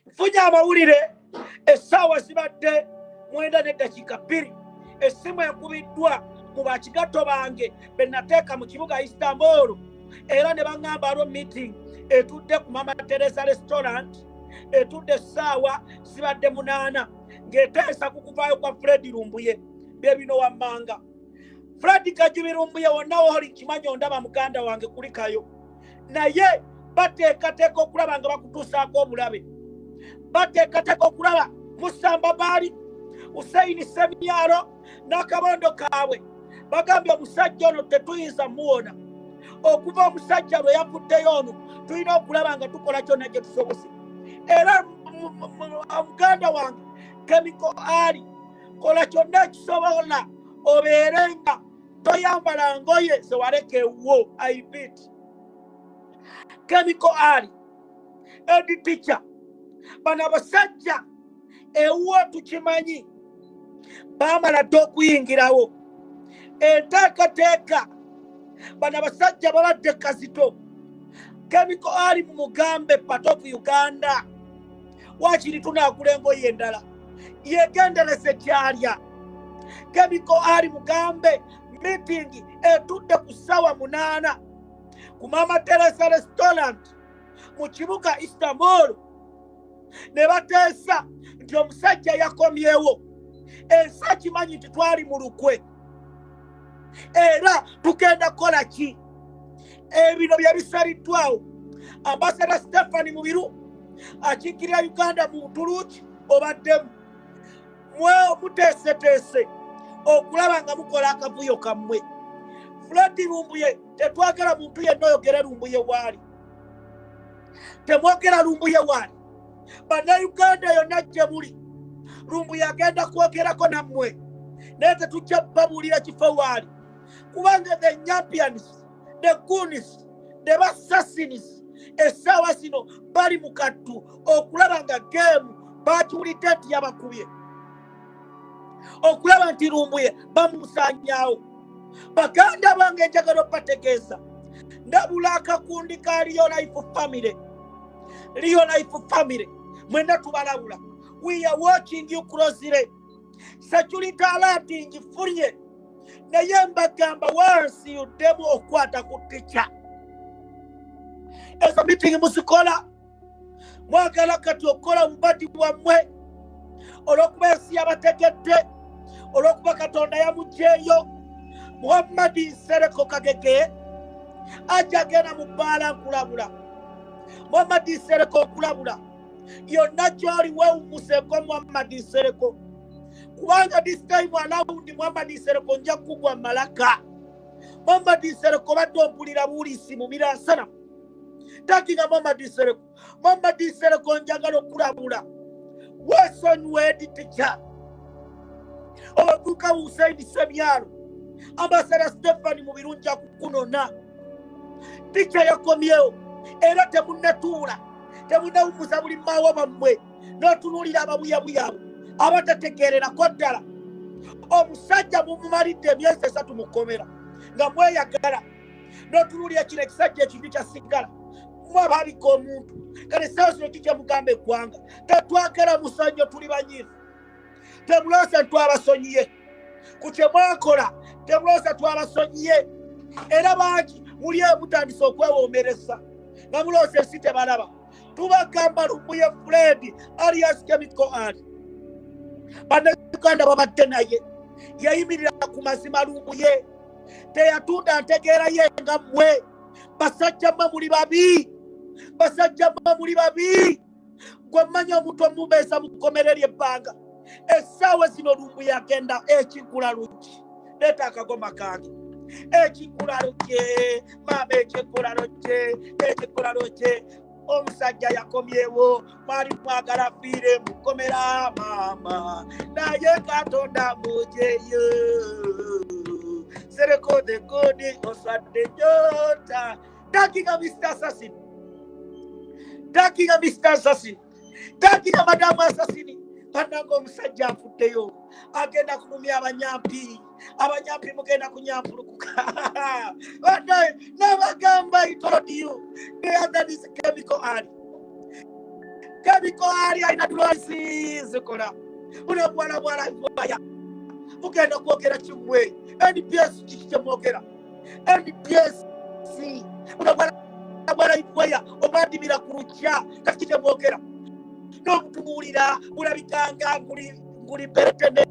Nfunye amawulire essaawa zibadde 9:02 essimu ekubiddwa mu bakigato bange be nateeka mu kibuga Istanbul era ne baŋŋamba alo meeting etudde ku Mama Teresa restaurant etudde essaawa zibadde 8 ng'eteesa ku kuvaayo kwa Fred Lumbuye bye bino wammanga. Fred Kajubi Lumbuye wonna woli kimanyi ondaba muganda wange kulikayo naye bateekateeka okulaba nga bakutuusaako obulabe. Bateekateeka okulaba Musamba Baali Hussein Semyalo n'akabondo kaabwe bagambye omusajja ono tetuyinza muwona. Okuva omusajja lwe yavuddeyo ono tulina okulaba nga tukola kyonna kye tusobose. Era muganda wange Chemical Ali kola kyonna ekisobola obeere nga toyambala ngoye zewaleka ewuwo aibit. Chemical Ali edi teacher bano abasajja ewuwo tukimanyi baamala dde okuyingirawo enteekateeka. Bano abasajja babadde Kazito. Chemical Ali mu Mugambe part of Uganda wakiri tunaagula engoye endala yegenderese kyalya. Chemical Ali Mugambe meeting etudde ku ssaawa 8 ku Mama Teresa restaurant mu kibuga Istanbul ne bateesa nti omusajja yakomyewo. Ensi kimanyi nti twali mu lukwe era tugenda kukola ki? Ebino bye bisaliddwawo. Ambassador Stefani Mubiru akiikirira Uganda mu Buturuki obaddemu mwe muteeseteese okulaba nga mukola akavuyo kammwe. Fred Lumbuye tetwagala muntu yenna oyogere Lumbuye waali. Temwogera Lumbuye waali. Bannayuganda yonna gye muli Lumbuye agenda kwogerako nammwe naye tetujja babuulira kifo waali kubanga the champions, the goonies, the assassins essaawa zino bali mu kattu okulaba nga geemu bakiwulidde nti yabakubye, okulaba nti Lumbuye bamusaanyaawo. Baganda bange njagala okubategeeza ndabula akakundi ka Real Life Family. Real Life Family mwenda tubalabula. We are watching you closely. Security alerting funye naye mbagamba once you demo okwata ku teacher. Ezo meeting musikola mwagala kati okola mubadi wammwe olwokuba ensi yabategedde olwokuba Katonda yamugyeyo. Muhammad Nsereko Kagege ajja genda mu bbaala nkulabula. Muhammad Nsereko okulabula yonna gy'oli weewumuseko Muhammad Nsereko kubanga this time around Muhammad Nsereko nja kugwa malaka. Muhammad Nsereko badde ompulira buulisi mu Miransana takinga Muhammad Nsereko. Muhammad Nsereko njagala okulabula weesonyiwe editeca obuuka Hussein Semyalo Ambassador Stefani Mubiru nja kukunona. Ticha yakomyewo era temunnatuula temunnawummuza buli maawo bammwe n'otunuulira ababuyabuyabu abatategeererako ddala. Omusajja mumumalidde emyezi 3 mukomera nga mweyagala n'otunuulira kino ekisajja ekintu kyasigala mwabaliko omuntu kale essaawa zino kijja mugamba eggwanga tetwagala musonyo tuli banyiivu. Temuloosa twabasonyiye ku kye mwakola, temuloosa twabasonyiye era bangi muli mutandise okwewoomeresa nga muloosa ensi tebalaba. Tubagamba Lumbuye Fred alias Chemical Ali. Bannayuganda babadde naye yayimirira ku mazima. Lumbuye teyatunda ntegeera ye nga mmwe. Basajja mmwe muli babi, basajja mmwe muli babi. Gwe mmanyi omuntu omubeesa mukomera ery'ebbanga. Essaawa zino Lumbuye agenda ekigula lugi. Leeta akagoma kange. Ekigula lugi maama, ekigula lugi, ekigula lugi. Omusajja yakomyewo mwali mwagala fiire mukomera maama naye Katonda mujeyo. Sereko de godi oswadde jota. Takinga Mr. Assassin, takinga Mr. Assassin, takinga Madam Assassin. Panango omusajja afuddeyo agenda kulumya abanyampi. Abanyampi mugenda kunyampulukuka. Nabagamba I told you the other is Chemical Ali. Kebiko ali aina dulosi zikola. Una bwana bwaya. Mugenda kwogera kimwe. NPS kikyemwogera. NPS una bwana ibwaya obadimira kurucha kakikyemwogera. N'okutubuulira bulabikanga nguli beretene.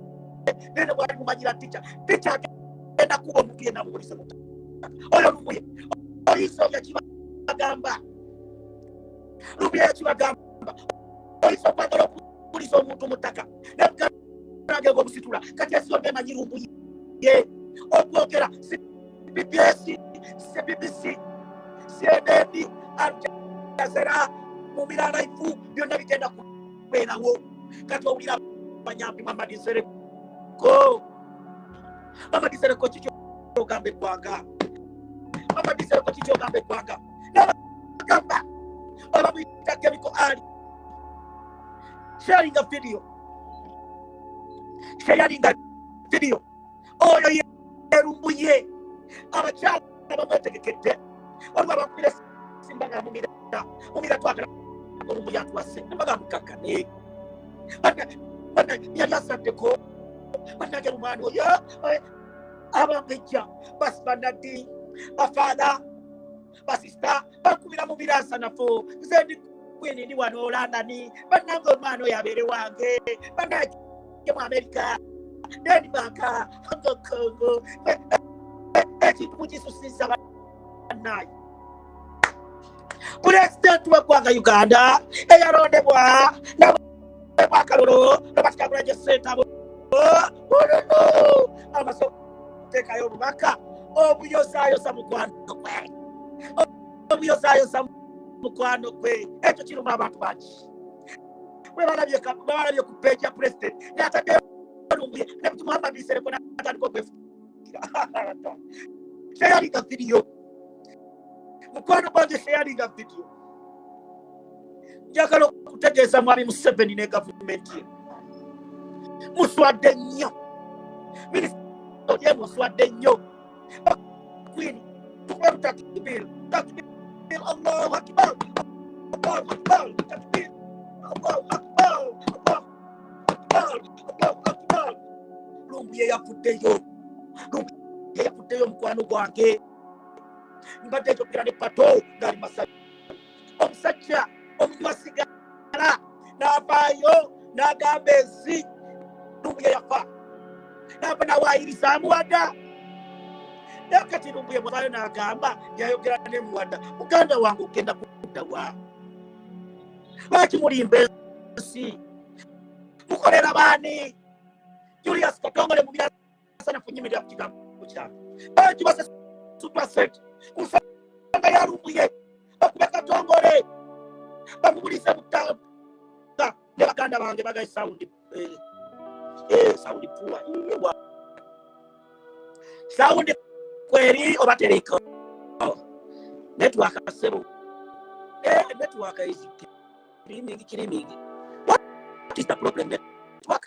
Nene bwali kumanyira teacher agenda kuba omuntu yenna mubulise mutaka. Oyo Lumbuye. Oyiso yakibagamba. Lumbuye yakibagamba. Oyiso kwagala okubulisa omuntu mutaka. Nebukadde omusitula. Kati esiyo bemanyi Lumbuye. Okwogera BBS, BBC, CNN, Al Jazeera, Mumira Life, byonna bigenda kubeerawo. Kati owulira abanyambi Mamadi Sereko. Mamadi Sereko kiki ogambe eggwanga. Mamadi Sereko kiki ogambe eggwanga. N'abagamba abamuyita Kebiko Ali. Sharing a video. Oyo ye Lumbuye. Abakyala bamwetegekkedde. Waliwo abakuira simba nga mumira twagala Lumbuye atuwase. Nembaga mukakkane. Bana yali asaddeko. Bannange lumwana oyo abambejja basibanaddi bafaada basista bakubira mu birasa nafo nze ndi kwini ndi wano Londoni bannange omwana oyo abeere wange bannange mu Amerika ndendi baka Kongo ekintu mukisusiza bannaye Pulezidenti w'eggwanga Uganda eyalondebwa n'abakalolo n'abakyagula gye ssentabo amasotekayo obubaka obuyosaayosa mukwano gwe ekyo kiruma abantu bangi bwe balabye ku peegi ya pulezidenti n'ataddeyo Lumbuye ne Muhamadi Sereko n'atandika okwefugira sharinga video mukwano gwange sharinga video njagala okutegeeza mwami Museveni ne gavumenti ye muswadde nnyo minisita ye muswadde nnyo Queen tukweru takbir Allahu Akbar takbir Allahu Akbar Lumbuye yafuddeyo mukwano gwange mbadde njogera ne pato ngali Masaka omusajja omunywa sigala n'avaayo n'agamba ensi Lumbuye yafa n'ava n'awaayiriza amuwada naye kati Lumbuye bw'avaayo n'agamba yayogera ne muwada muganda wange ogenda kuddawa lwaki mulimba ensi mukolera baani Julius Katongole mu birasa nafunyimirira ku kigambo kyange lwaki basesutwa sente ku nsonga ya Lumbuye bakube Katongole bamubulise mutanga ne baganda bange bagaye sawundi sawundi puwa sawundi kweri obatereka network asebo network is kirimingi what is the problem network